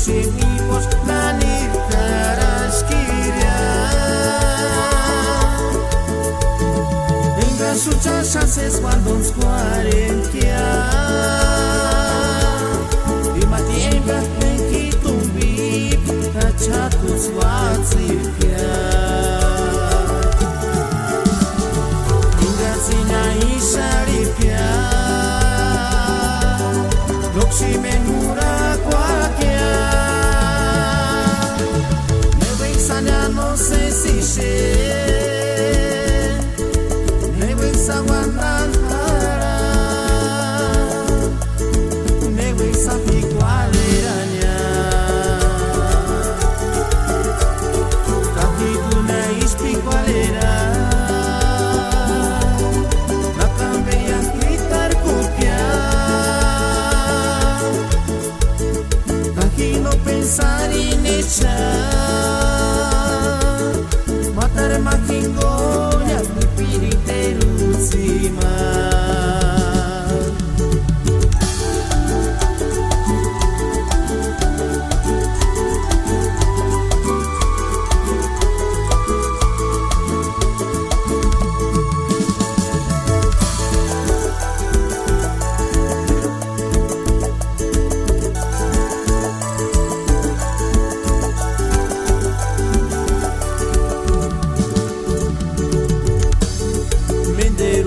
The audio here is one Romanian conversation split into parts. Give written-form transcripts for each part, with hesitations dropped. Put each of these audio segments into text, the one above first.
Shimimos lanir karashkiria Inga shucha chances cuando squaren kia Imati enga enki tumbi Tachatu swatsir kia Inga zina isharipia Lokshi menura kwakia No sé si sé Newe sawanantara Newe sapi kualeranya Tapi kuna ispi kualera La cambia gritar copia Aquí no pensar en echar Matar makingonya pipiriteru zima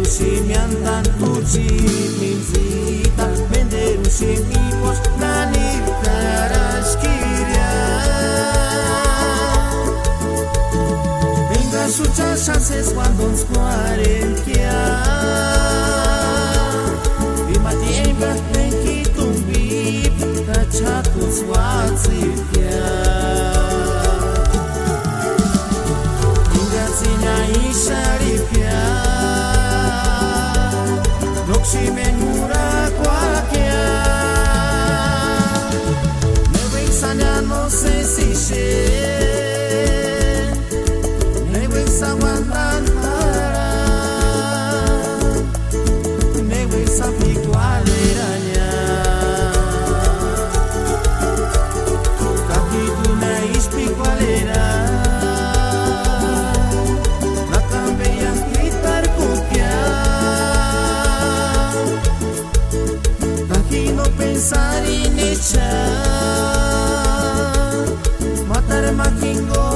Shimiandan tuji minzita Menderu shimimos lanir karashkiria Inga shucha chances cuando squaren kia Imati enga enki tumbi Tachatu swatsir kia Inga zina isharipia Lokshi menura kwakia Newe sanya no sé si she Newe sawanantara Newe sapi kualeranya Kaki tuna ispi kualera La cambia gritar copia No pensar en echar Matar makingo